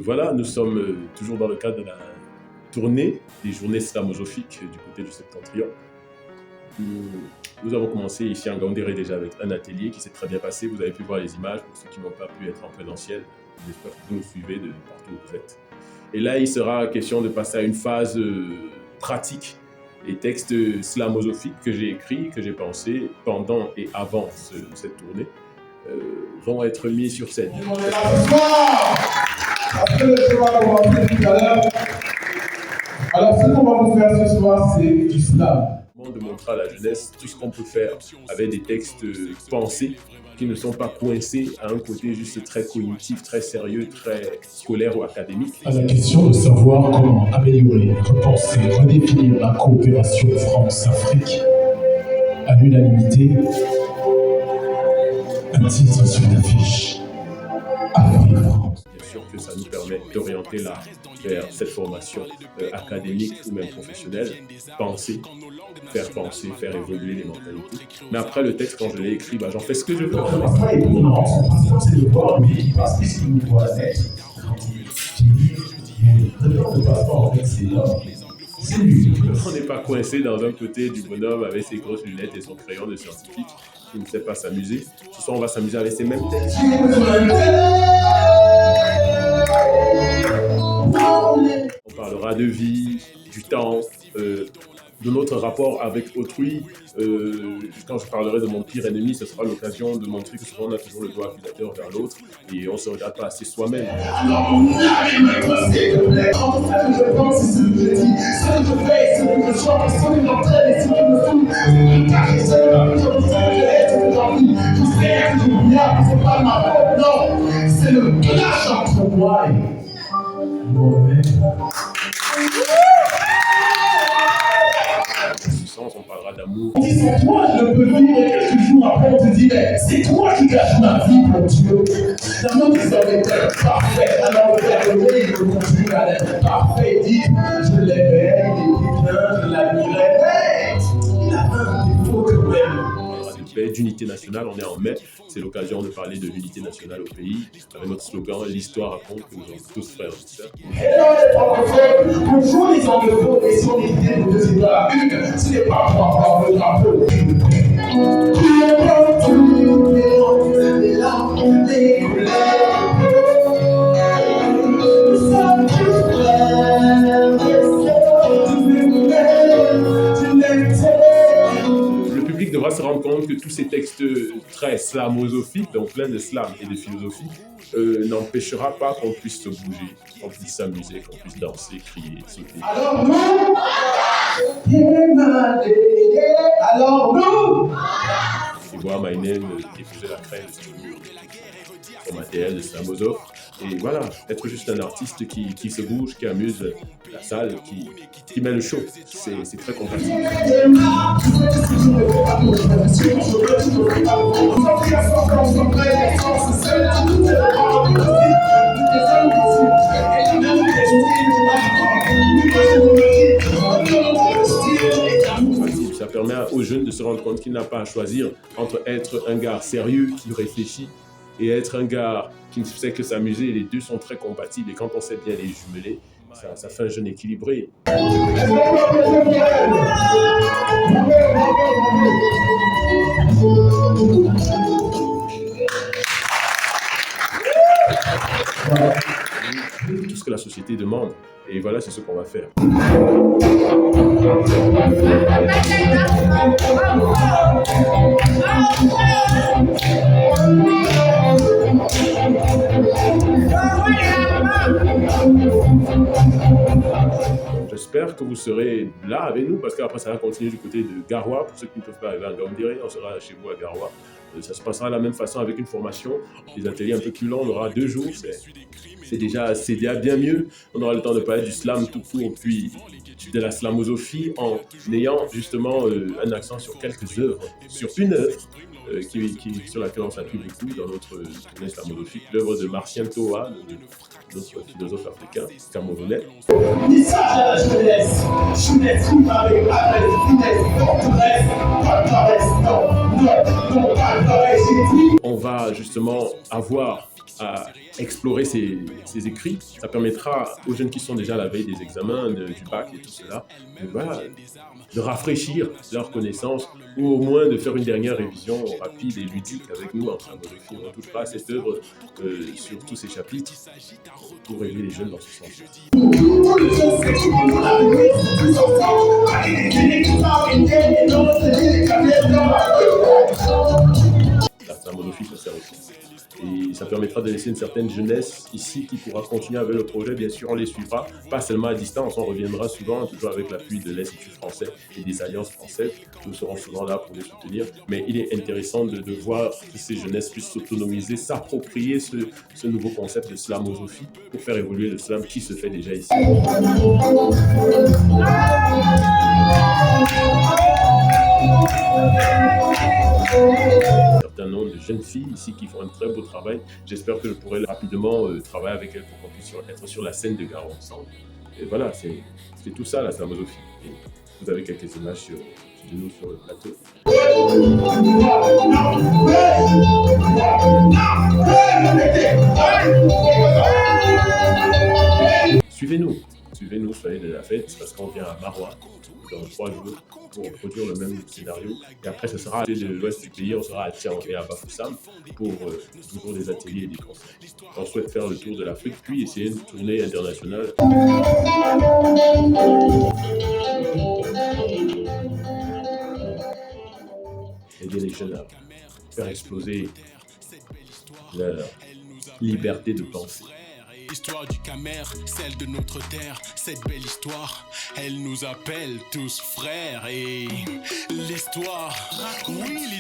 voilà, nous sommes toujours dans le cadre de la tournée des journées slamosophiques du côté du Septentrion. Nous avons commencé ici en Gaoundéré déjà avec un atelier qui s'est très bien passé. Vous avez pu voir les images pour ceux qui n'ont pas pu être en présentiel. J'espère que vous nous suivez de partout où vous êtes. Et là, il sera question de passer à une phase pratique. Les textes slamosophiques que j'ai écrits, que j'ai pensés pendant et avant cette tournée vont être mis sur scène. Après le chemin qu'on va faire tout à l'heure, alors ce qu'on va vous faire ce soir, c'est du slam. De montrer à la jeunesse tout ce qu'on peut faire avec des textes pensés qui ne sont pas coincés à un côté juste très cognitif, très sérieux, très scolaire ou académique. À la question de savoir comment améliorer, repenser, redéfinir la coopération France-Afrique, à l'unanimité, un titre sur l'affiche. Afrique-France. Bien sûr que ça nous permet d'orienter l'art vers cette formation académique ou même professionnelle, penser, faire évoluer les mentalités. Mais après le texte, quand je l'ai écrit, j'en fais ce que je veux. Pas étonnant, c'est le corps, mais il va ce qu'il nous doit être. Le passeport avec ses hommes. C'est lui. On n'est pas coincé dans un côté du bonhomme avec ses grosses lunettes et son crayon de scientifique qui ne sait pas s'amuser. Ce soir, on va s'amuser avec ces mêmes textes. On parlera de vie, du temps, de notre rapport avec autrui. Quand je parlerai de mon pire ennemi, ce sera l'occasion de montrer que souvent on a toujours le doigt accusateur vers l'autre et on ne se regarde pas assez soi-même. Je pense, c'est ce que je dis, ce que je fais, ce que je chante, ce que j'entraîne et ce que je me fous. Ce que j'ai envie, je sais que je viens, c'est pas ma faute, non. C'est le clash entre moi et moi-même. On parlera d'amour. On dit c'est toi, je peux vivre et quelques jours après on te dit mais c'est toi qui gâches ma vie mon Dieu. L'amour qui serait être parfait, alors le dernier il peut continuer à être parfait. Dites, je l'aimais, il était bien, je l'admirais, mais il a un défaut quand même. D'unité nationale, on est en mai, c'est l'occasion de parler de l'unité nationale au pays, avec notre slogan « L'histoire raconte que nous sommes tous frères et sœurs ». Bonjour les anglophones, et si on était de deux étoiles à une, ce n'est pas pour avoir le drapeau. Devra se rendre compte que tous ces textes très slamosophiques, donc plein de slam et de philosophie, n'empêchera pas qu'on puisse se bouger, qu'on puisse s'amuser, qu'on puisse danser, crier, sauter. Alors nous, Tu vois, My Name, qui faisait la crème au matériel de Slamoso. Et voilà, être juste un artiste qui se bouge, qui amuse la salle, qui met le show. C'est très compatible. Ça permet aux jeunes de se rendre compte qu'il n'a pas à choisir entre être un gars sérieux qui réfléchit et être un gars qui ne sait que s'amuser. Les deux sont très compatibles et quand on sait bien les jumeler, ça fait un jeune équilibré. Tout ce que la société demande. Et voilà, c'est ce qu'on va faire. J'espère que vous serez là avec nous parce qu'après ça va continuer du côté de Garoua. Pour ceux qui ne peuvent pas arriver à Gaoundéré, on sera chez vous à Garoua. Ça se passera de la même façon avec une formation, des ateliers un peu plus longs, on aura 2 jours, c'est déjà bien mieux. On aura le temps de parler du slam tout court, puis de la slamosophie en ayant justement un accent sur quelques œuvres, sur une œuvre sur laquelle on s'appuie beaucoup dans notre tournée slamosophique, l'œuvre de Martien Toa, notre philosophe africain, camerounais. Message à la jeunesse, jeunesse qui m'avait avec finesse, forteresse, palmarès, non, pas palmarès, j'ai dit. On va justement avoir à explorer ces écrits. Ça permettra aux jeunes qui sont déjà à la veille des examens, du bac et tout cela, voilà, de rafraîchir leurs connaissances ou au moins de faire une dernière révision rapide et ludique avec nous en Slamosophie. On touchera à cette œuvre sur tous ces chapitres pour régler les jeunes dans ce sens. La Slamosophie se sert aussi. Et ça permettra de laisser une certaine jeunesse ici qui pourra continuer avec le projet. Bien sûr, on les suivra, pas seulement à distance, on reviendra souvent, toujours avec l'appui de l'Institut français et des alliances françaises. Nous serons souvent là pour les soutenir. Mais il est intéressant de voir que ces jeunesses puissent s'autonomiser, s'approprier ce nouveau concept de slamosophie pour faire évoluer le slam qui se fait déjà ici. Un nombre de jeunes filles ici qui font un très beau travail. J'espère que je pourrai rapidement travailler avec elles pour qu'on puisse être sur la scène de Garo ensemble. Et voilà, c'est tout ça la slamosophie. Vous avez quelques images de nous sur le plateau. Suivez-nous, soyez de la fête, parce qu'on vient à Maroua dans 3 jours pour produire le même scénario. Et après, ce sera de l'ouest du pays, on sera à Tian et à Bafoussam pour toujours des ateliers et des concerts. On souhaite faire le tour de l'Afrique, puis essayer une tournée internationale. Aider les jeunes à faire exploser leur liberté de penser. Histoire du Camer, celle de notre terre, cette belle histoire, elle nous appelle tous frères et l'histoire, oui, l'histoire.